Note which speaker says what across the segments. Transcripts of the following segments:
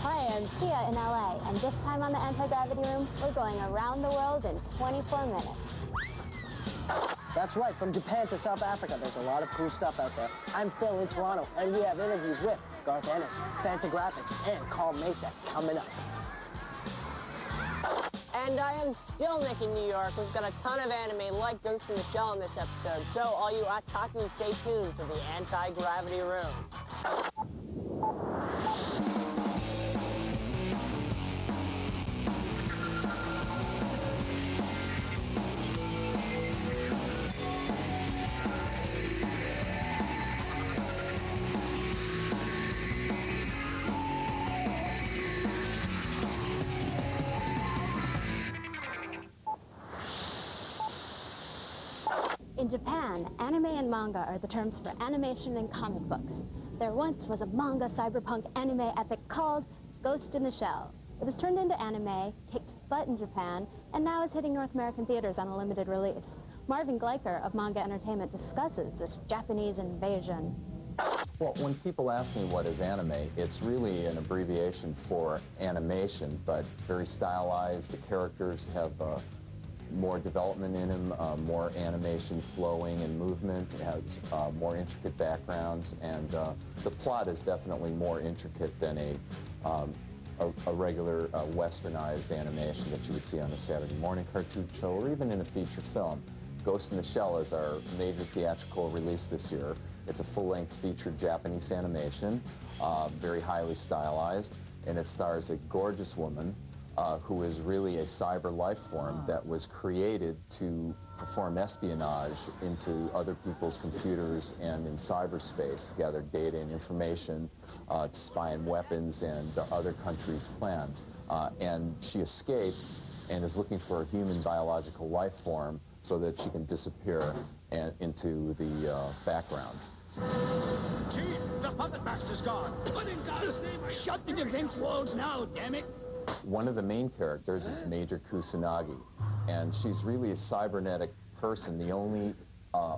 Speaker 1: Hi, I'm Tia in LA, and this time on the Anti-Gravity Room, we're going around the world in 24 minutes.
Speaker 2: That's right, from Japan to South Africa, there's a lot of cool stuff out there. I'm Phil in Toronto, and we have interviews with Garth Ennis, Fantagraphics, and Carl Masek coming up.
Speaker 3: And I am still Nick in New York. We've got a ton of anime like Ghost in the Shell in this episode, so all you otaku, stay tuned to the Anti-Gravity Room.
Speaker 1: In Japan, anime and manga are the terms for animation and comic books. There once was a manga cyberpunk anime epic called Ghost in the Shell. It was turned into anime, kicked butt in Japan, and now is hitting North American theaters on a limited release. Marvin Gleicher of Manga Entertainment discusses this Japanese invasion.
Speaker 4: Well, when people ask me what is anime, it's really an abbreviation for animation, but very stylized. The characters have more development in them, more animation flowing and movement. It has more intricate backgrounds, and the plot is definitely more intricate than a regular westernized animation that you would see on a Saturday morning cartoon show or even in a feature film. Ghost in the Shell is our major theatrical release this year. It's a full-length featured Japanese animation, very highly stylized, and it stars a gorgeous woman who is really a cyber life form that was created to perform espionage into other people's computers and in cyberspace to gather data and information to spy on weapons and other countries' plans. And she escapes and is looking for a human biological life form so that she can disappear into the background.
Speaker 5: Chief, the puppet master's gone. What in God's name? Shut the defense walls now, damn it!
Speaker 4: One of the main characters is Major Kusanagi, and she's really a cybernetic person. The only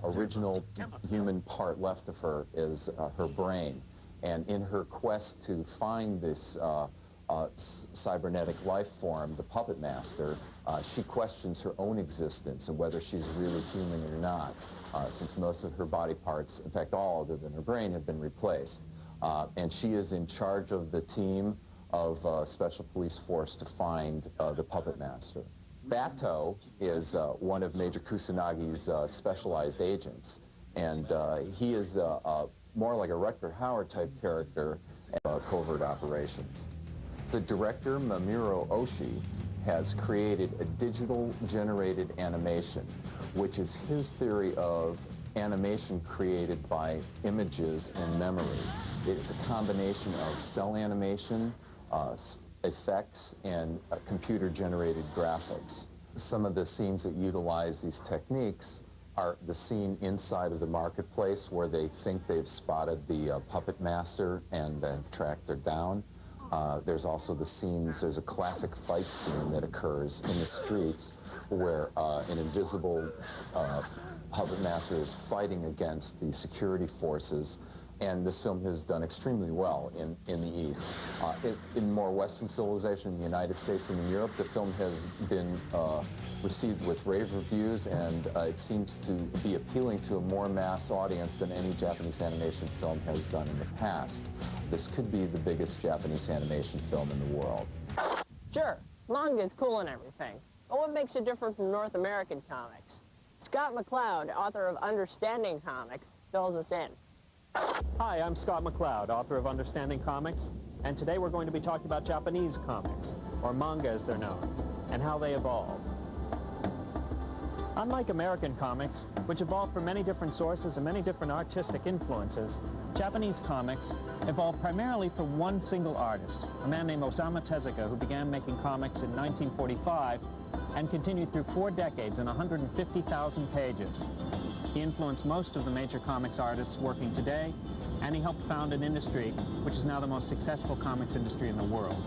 Speaker 4: original human part left of her is her brain. And in her quest to find this cybernetic life form, the puppet master, she questions her own existence and whether she's really human or not, since most of her body parts, in fact all other than her brain, have been replaced. And she is in charge of the team of Special Police Force to find the puppet master. Bato is one of Major Kusanagi's specialized agents, and he is more like a Rutger Hauer type character in covert operations. The director, Mamiro Oshii, has created a digital generated animation, which is his theory of animation created by images and memory. It's a combination of cell animation, effects, and computer-generated graphics. Some of the scenes that utilize these techniques are the scene inside of the marketplace where they think they've spotted the puppet master and tracked her down. There's also the scenes, there's a classic fight scene that occurs in the streets where an invisible puppet master is fighting against the security forces. And this film has done extremely well in the East. In more Western civilization, in the United States and in Europe, the film has been received with rave reviews, and it seems to be appealing to a more mass audience than any Japanese animation film has done in the past. This could be the biggest Japanese animation film in the world.
Speaker 3: Sure, manga is cool and everything, but what makes it different from North American comics? Scott McCloud, author of Understanding Comics, fills us in.
Speaker 6: Hi, I'm Scott McCloud, author of Understanding Comics, and today we're going to be talking about Japanese comics, or manga as they're known, and how they evolved. Unlike American comics, which evolved from many different sources and many different artistic influences, Japanese comics evolved primarily from one single artist, a man named Osamu Tezuka, who began making comics in 1945 and continued through 4 decades and 150,000 pages. He influenced most of the major comics artists working today, and he helped found an industry which is now the most successful comics industry in the world.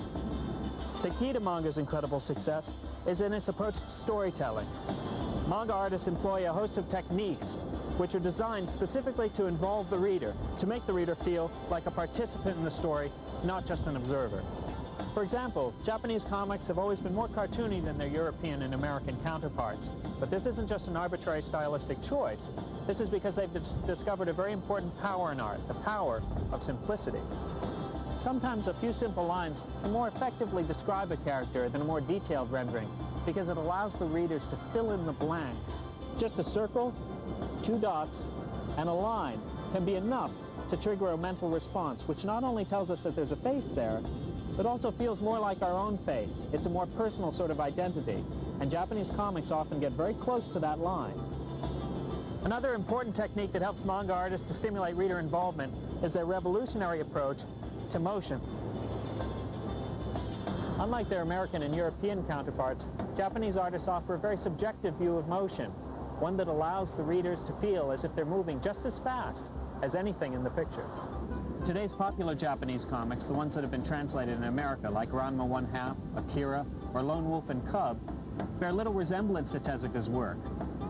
Speaker 6: The key to manga's incredible success is in its approach to storytelling. Manga artists employ a host of techniques which are designed specifically to involve the reader, to make the reader feel like a participant in the story, not just an observer. For example, Japanese comics have always been more cartoony than their European and American counterparts. But this isn't just an arbitrary stylistic choice. This is because they've discovered a very important power in art, the power of simplicity. Sometimes a few simple lines can more effectively describe a character than a more detailed rendering, because it allows the readers to fill in the blanks. Just a circle, 2 dots, and a line can be enough to trigger a mental response, which not only tells us that there's a face there, but also feels more like our own face. It's a more personal sort of identity, and Japanese comics often get very close to that line. Another important technique that helps manga artists to stimulate reader involvement is their revolutionary approach to motion. Unlike their American and European counterparts, Japanese artists offer a very subjective view of motion, one that allows the readers to feel as if they're moving just as fast as anything in the picture. Today's popular Japanese comics, the ones that have been translated in America, like Ranma 1/2, Akira, or Lone Wolf and Cub, bear little resemblance to Tezuka's work,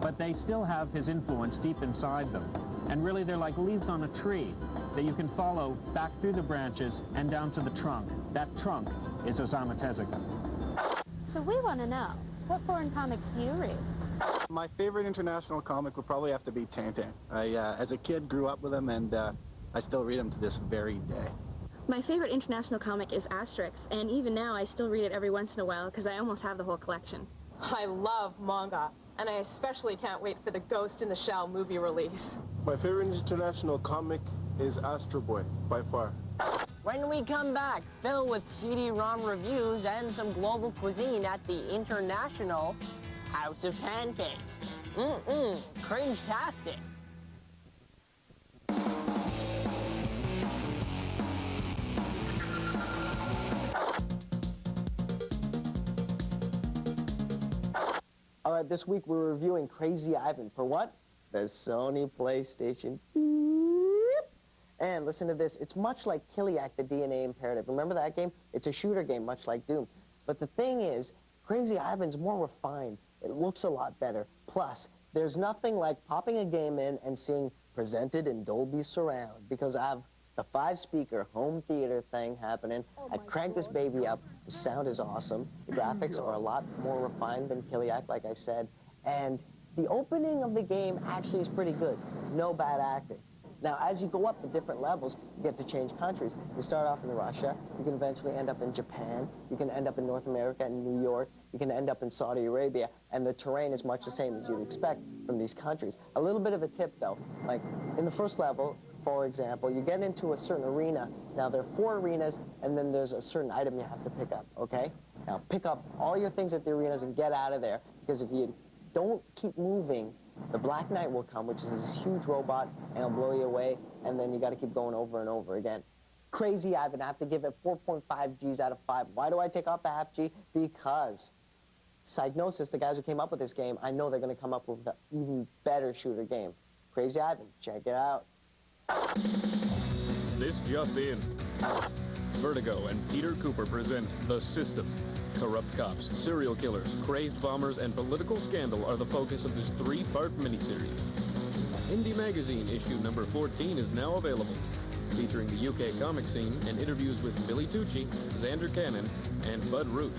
Speaker 6: but they still have his influence deep inside them. And really, they're like leaves on a tree that you can follow back through the branches and down to the trunk. That trunk is Osamu Tezuka.
Speaker 1: So we want to know, what foreign comics do you read?
Speaker 7: My favorite international comic would probably have to be Tintin. I, as a kid, grew up with him, and I still read him to this very day.
Speaker 8: My favorite international comic is Asterix, and even now I still read it every once in a while because I almost have the whole collection.
Speaker 9: I love manga, and I especially can't wait for the Ghost in the Shell movie release.
Speaker 10: My favorite international comic is Astro Boy, by far.
Speaker 3: When we come back, filled with CD-ROM reviews and some global cuisine at the International House of Pancakes. Cringe-tastic.
Speaker 2: All right, this week we're reviewing Crazy Ivan for what? The Sony PlayStation. And listen to this, it's much like Kiliak, the DNA Imperative. Remember that game? It's a shooter game, much like Doom. But the thing is, Crazy Ivan's more refined. It looks a lot better. Plus, there's nothing like popping a game in and seeing presented in Dolby Surround, because I have the 5-speaker home theater thing happening. I cranked this baby up. The sound is awesome. The graphics are a lot more refined than Kiliak, like I said. And the opening of the game actually is pretty good. No bad acting. Now, as you go up the different levels, you get to change countries. You start off in Russia. You can eventually end up in Japan. You can end up in North America and New York. You can end up in Saudi Arabia. And the terrain is much the same as you'd expect from these countries. A little bit of a tip, though. Like, in the first level, for example, you get into a certain arena. Now, there are 4 arenas, and then there's a certain item you have to pick up, okay? Now, pick up all your things at the arenas and get out of there, because if you don't keep moving, the Black Knight will come, which is this huge robot, and it'll blow you away, and then you got to keep going over and over again. Crazy Ivan, I have to give it 4.5 Gs out of 5. Why do I take off the half G? Because Psygnosis, the guys who came up with this game, I know they're going to come up with an even better shooter game. Crazy Ivan, check it out.
Speaker 11: This just in. Vertigo and Peter Cooper present The System. Corrupt cops, serial killers, crazed bombers, and political scandal are the focus of this 3-part miniseries. Indie Magazine issue number 14 is now available, featuring the UK comic scene and interviews with Billy Tucci, Xander Cannon, and Bud Root.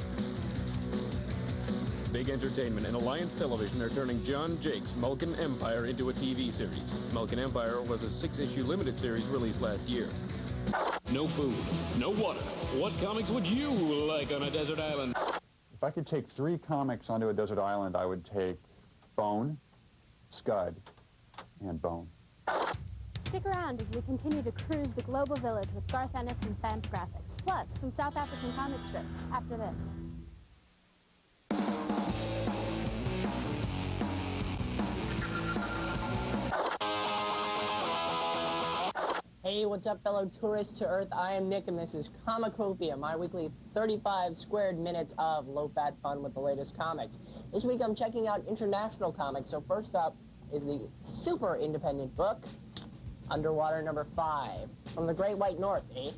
Speaker 11: Big Entertainment and Alliance Television are turning John Jake's Mulkin Empire into a TV series. Mulkin Empire was a 6-issue limited series released last year. No food, no water. What comics would you like on a desert island?
Speaker 12: If I could take 3 comics onto a desert island, I would take Bone, Scud, and Bone.
Speaker 1: Stick around as we continue to cruise the global village with Garth Ennis and Fantagraphics, plus some South African comic strips after this.
Speaker 3: Hey, what's up, fellow tourists to Earth? I am Nick, and this is Comicophia, my weekly 35 squared minutes of low-fat fun with the latest comics. This week, I'm checking out international comics. So first up is the super independent book, Underwater number 5, from the Great White North, eh?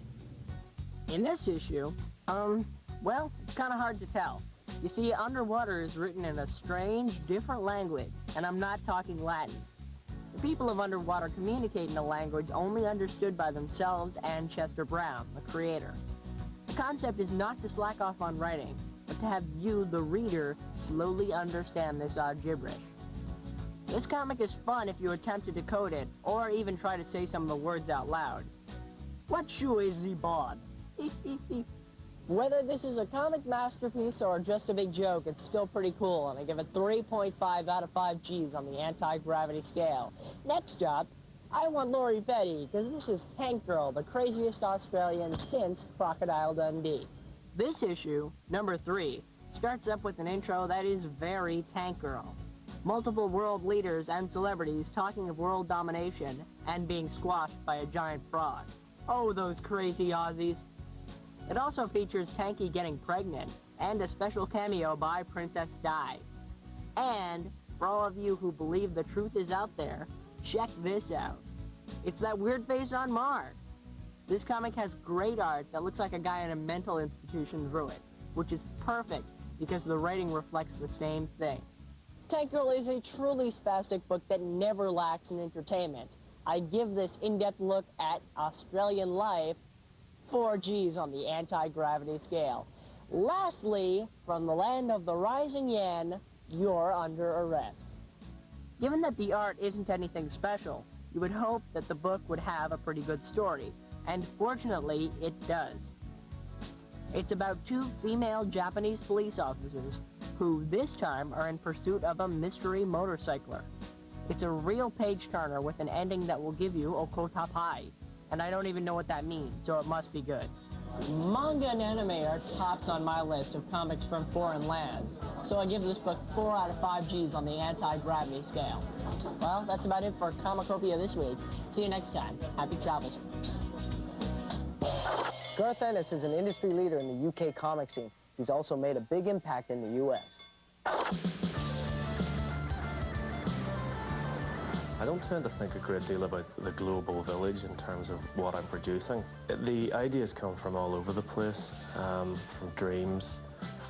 Speaker 3: In this issue, well, it's kind of hard to tell. You see, Underwater is written in a strange, different language, and I'm not talking Latin. The people of Underwater communicate in a language only understood by themselves and Chester Brown, the creator. The concept is not to slack off on writing, but to have you, the reader, slowly understand this odd gibberish. This comic is fun if you attempt to decode it, or even try to say some of the words out loud. What shoe is he bought? Whether this is a comic masterpiece or just a big joke, it's still pretty cool, and I give it 3.5 out of 5 Gs on the anti-gravity scale. Next up, I want Lori Petty, because this is Tank Girl, the craziest Australian since Crocodile Dundee. This issue, number 3, starts up with an intro that is very Tank Girl. Multiple world leaders and celebrities talking of world domination and being squashed by a giant frog. Oh, those crazy Aussies. It also features Tanky getting pregnant and a special cameo by Princess Di. And for all of you who believe the truth is out there, check this out. It's that weird face on Mars. This comic has great art that looks like a guy in a mental institution drew it, which is perfect because the writing reflects the same thing. Tank Girl is a truly spastic book that never lacks in entertainment. I give this in-depth look at Australian life 4 Gs on the anti-gravity scale. Lastly, from the land of the rising yen, you're under arrest. Given that the art isn't anything special, you would hope that the book would have a pretty good story, and fortunately, it does. It's about 2 female Japanese police officers who this time are in pursuit of a mystery motorcycler. It's a real page-turner with an ending that will give you okotapai, and I don't even know what that means, so it must be good. Manga and anime are tops on my list of comics from foreign lands, so I give this book 4 out of 5 Gs on the anti-gravity scale. Well, that's about it for Comicopia this week. See you next time. Happy travels.
Speaker 2: Garth Ennis is an industry leader in the UK comic scene. He's also made a big impact in the US.
Speaker 13: I don't tend to think a great deal about the global village in terms of what I'm producing. The ideas come from all over the place, from dreams,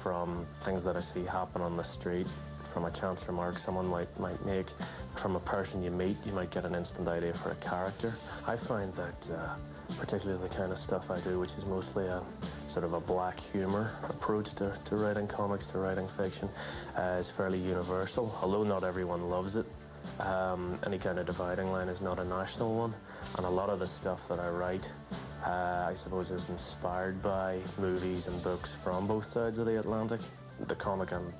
Speaker 13: from things that I see happen on the street, from a chance remark someone might make, from a person you meet, you might get an instant idea for a character. I find that particularly the kind of stuff I do, which is mostly a sort of a black humor approach to writing comics, to writing fiction, is fairly universal, although not everyone loves it. Any kind of dividing line is not a national one, and a lot of the stuff that I write, I suppose, is inspired by movies and books from both sides of the Atlantic. The comic I'm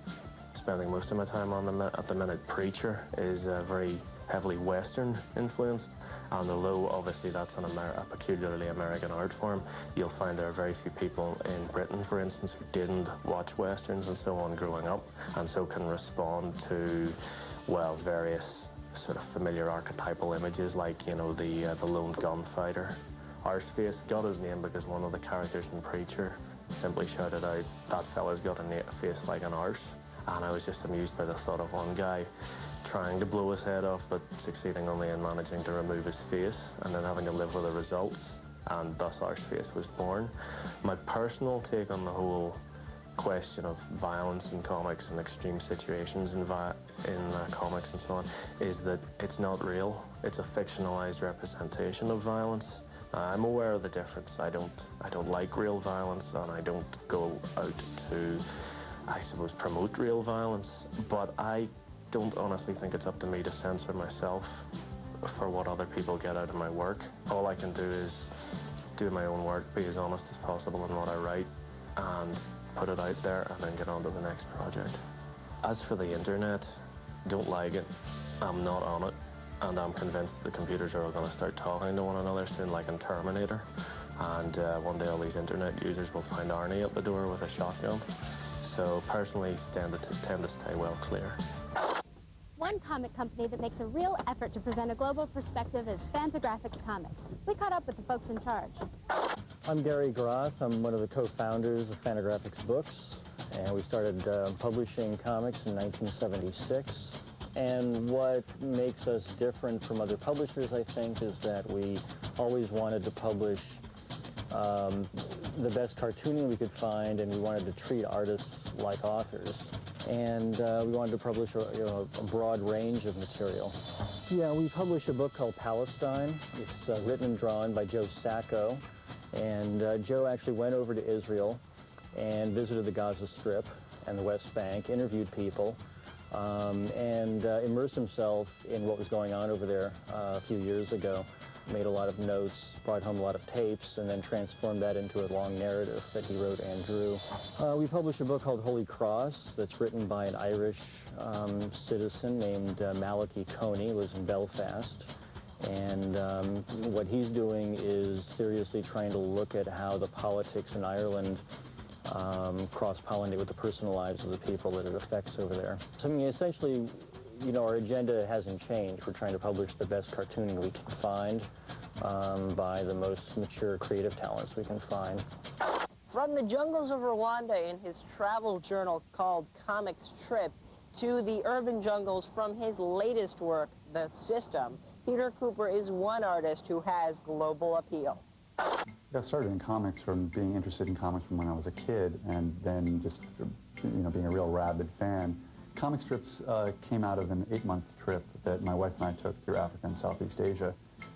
Speaker 13: spending most of my time on at the minute, Preacher, is very heavily Western influenced, and although obviously that's a peculiarly American art form, you'll find there are very few people in Britain, for instance, who didn't watch Westerns and so on growing up, and so can respond to, well, various sort of familiar archetypal images, like, you know, the lone gunfighter. Arseface got his name because one of the characters in Preacher simply shouted out, "That fella's got a face like an arse." And I was just amused by the thought of one guy trying to blow his head off, but succeeding only in managing to remove his face, and then having to live with the results, and thus Arseface was born. My personal take on the whole question of violence in comics and extreme situations in comics and so on is that it's not real. It's a fictionalized representation of violence. I'm aware of the difference. I don't like real violence, and I don't go out to, I suppose, promote real violence, but I don't honestly think it's up to me to censor myself for what other people get out of my work. All I can do is do my own work, be as honest as possible in what I write, and put it out there, and then get on to the next project. As for the internet, don't like it. I'm not on it, and I'm convinced the computers are all going to start talking to one another soon, like in Terminator, and one day all these internet users will find Arnie at the door with a shotgun. So personally, tend to stay well clear.
Speaker 1: One comic company that makes a real effort to present a global perspective is Fantagraphics Comics. We caught up with the folks in charge.
Speaker 14: I'm Gary Groth. I'm one of the co-founders of Fantagraphics Books, and we started publishing comics in 1976. And what makes us different from other publishers, I think, is that we always wanted to publish the best cartooning we could find, and we wanted to treat artists like authors. And we wanted to publish a broad range of material. Yeah, we published a book called Palestine. It's written and drawn by Joe Sacco. And Joe actually went over to Israel and visited the Gaza Strip and the West Bank, interviewed people, and immersed himself in what was going on over there a few years ago. Made a lot of notes, brought home a lot of tapes, and then transformed that into a long narrative that he wrote and drew. We published a book called Holy Cross that's written by an Irish citizen named Malachi Coney, lives in Belfast. And what he's doing is seriously trying to look at how the politics in Ireland cross-pollinate with the personal lives of the people that it affects over there. So, I mean, essentially, you know, our agenda hasn't changed. We're trying to publish the best cartooning we can find by the most mature creative talents we can find.
Speaker 3: From the jungles of Rwanda in his travel journal called Comics Trip to the urban jungles from his latest work, The System, Peter Cooper is one artist who has global appeal.
Speaker 12: I got started in comics from being interested in comics from when I was a kid, and then just, you know, being a real rabid fan. Comic strips came out of an 8-month trip that my wife and I took through Africa and Southeast Asia.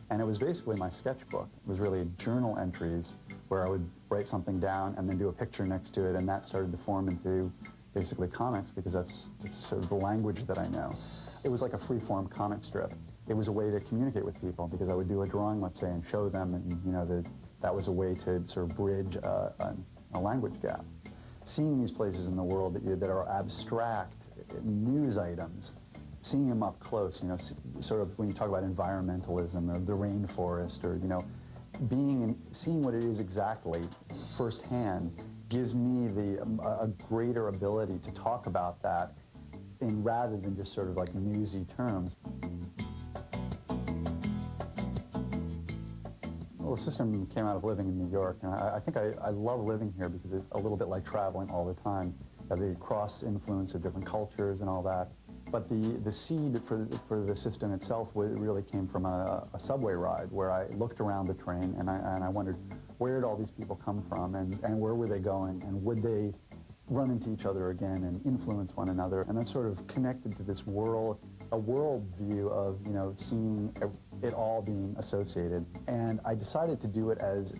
Speaker 12: And it was basically my sketchbook. It was really journal entries where I would write something down and then do a picture next to it, and that started to form into basically comics, because that's sort of the language that I know. It was like a free-form comic strip. It was a way to communicate with people, because I would do a drawing, let's say, and show them, and you know, that was a way to sort of bridge a language gap. Seeing these places in the world that are abstract news items, seeing them up close, you know, sort of when you talk about environmentalism or the rainforest, or, you know, seeing what it is exactly firsthand gives me a greater ability to talk about that rather than just sort of like newsy terms. Well, the system came out of living in New York, and I think I love living here because it's a little bit like traveling all the time. The cross-influence of different cultures and all that. But the seed for the system itself really came from a subway ride where I looked around the train and I wondered, where did all these people come from, and where were they going, and would they run into each other again and influence one another? And that sort of connected to this world, a world view of, you know, seeing it all being associated. And I decided to do it as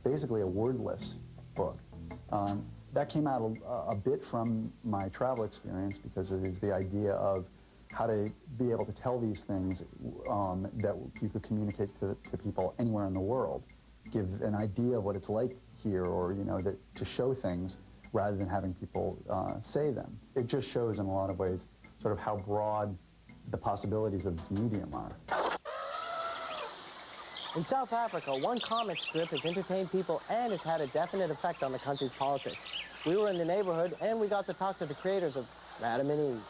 Speaker 12: basically a wordless book. That came out a bit from my travel experience, because it is the idea of how to be able to tell these things that you could communicate to people anywhere in the world, give an idea of what it's like here, or, you know, to show things rather than having people say them. It just shows in a lot of ways sort of how broad the possibilities of this medium are.
Speaker 3: In South Africa, one comic strip has entertained people and has had a definite effect on the country's politics. We were in the neighborhood, and we got to talk to the creators of Madam and Eve.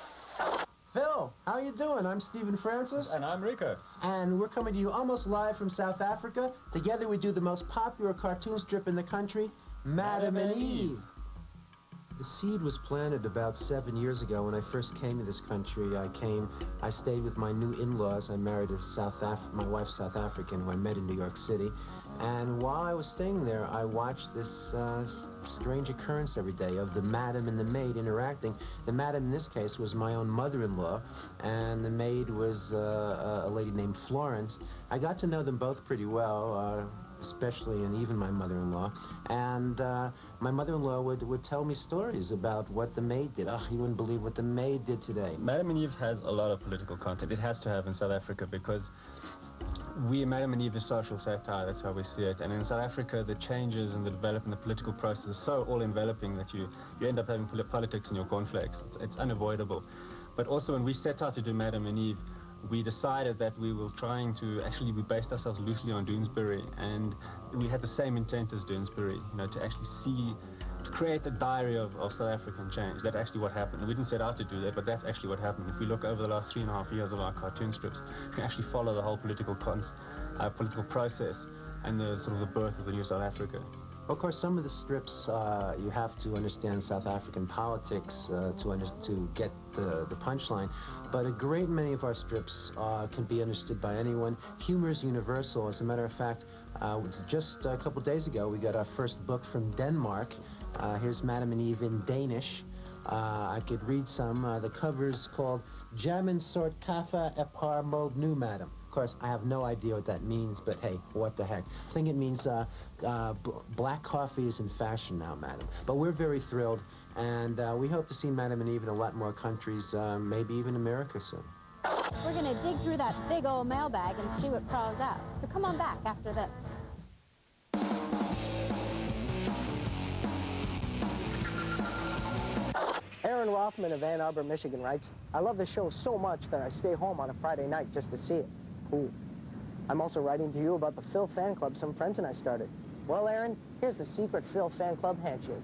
Speaker 15: Phil, how you doing? I'm Stephen Francis.
Speaker 12: And I'm Rico.
Speaker 15: And we're coming to you almost live from South Africa. Together we do the most popular cartoon strip in the country, Madam and Eve. The seed was planted about 7 years ago when I first came to this country. I stayed with my new in-laws. I married my wife's South African, who I met in New York City. And while I was staying there, I watched this strange occurrence every day of the madam and the maid interacting. The madam in this case was my own mother-in-law, and the maid was a lady named Florence. I got to know them both pretty well, especially and even my mother-in-law. And my mother-in-law would tell me stories about what the maid did. Oh, you wouldn't believe what the maid did today.
Speaker 16: Madam and Eve has a lot of political content. It has to have in South Africa, because Madam and Eve is social satire, that's how we see it. And in South Africa, the changes and the development, the political process is so all-enveloping that you end up having politics in your cornflakes. It's unavoidable. But also, when we set out to do Madam and Eve, we decided that we were trying to, actually, we based ourselves loosely on Doonesbury, and we had the same intent as Doonesbury, you know, to actually to create a diary of South African change. That's actually what happened. And we didn't set out to do that, but that's actually what happened. If we look over the last 3.5 years of our cartoon strips, you can actually follow the whole political process and the sort of the birth of the new South Africa.
Speaker 15: Of course, some of the strips, you have to understand South African politics to get the punchline, but a great many of our strips can be understood by anyone. Humor is universal. As a matter of fact, just a couple days ago, we got our first book from Denmark. Here's Madam and Eve in Danish. I could read some. The cover's called Jamen sort kaffe et par mod nu, madam. course, I have no idea what that means, but hey, what the heck. I think it means black coffee is in fashion now, madam. But we're very thrilled, and we hope to see Madam and Eve in a lot more countries, maybe even America soon.
Speaker 1: We're gonna dig through that big old mailbag and see what crawls out. So come on back after this.
Speaker 2: Aaron Rothman of Ann Arbor, Michigan writes, I love the show so much that I stay home on a Friday night just to see it. Cool. I'm also writing to you about the Phil fan club some friends and I started. Well, Aaron, here's the secret Phil fan club handshake.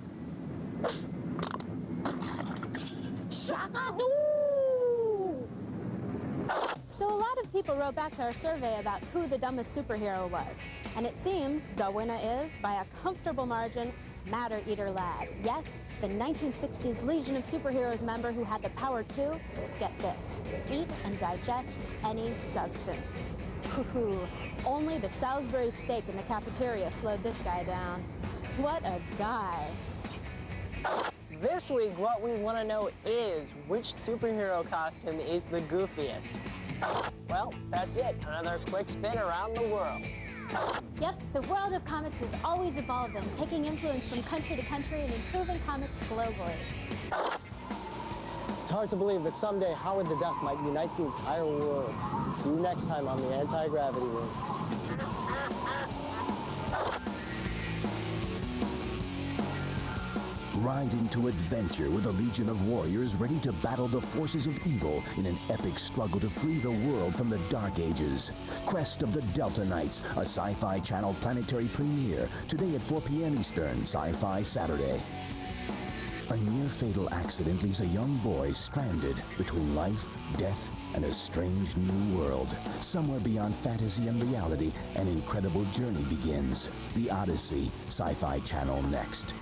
Speaker 1: So a lot of people wrote back to our survey about who the dumbest superhero was. And it seems the winner is, by a comfortable margin, Matter Eater Lad. Yes, the 1960s Legion of Superheroes member who had the power to, get this, eat and digest any substance. Hoo-hoo, only the Salisbury steak in the cafeteria slowed this guy down. What a guy.
Speaker 3: This week, what we want to know is, which superhero costume is the goofiest? Well, that's it. Another quick spin around the world.
Speaker 1: Yep, the world of comics is always evolving, taking influence from country to country and improving comics globally.
Speaker 2: It's hard to believe that someday Howard the Duck might unite the entire world. See you next time on the Anti-Gravity Room.
Speaker 17: Ride into adventure with a legion of warriors ready to battle the forces of evil in an epic struggle to free the world from the Dark Ages. Quest of the Delta Knights, a Sci-Fi Channel planetary premiere, today at 4 p.m. Eastern, Sci-Fi Saturday. A near-fatal accident leaves a young boy stranded between life, death, and a strange new world. Somewhere beyond fantasy and reality, an incredible journey begins. The Odyssey, Sci-Fi Channel next.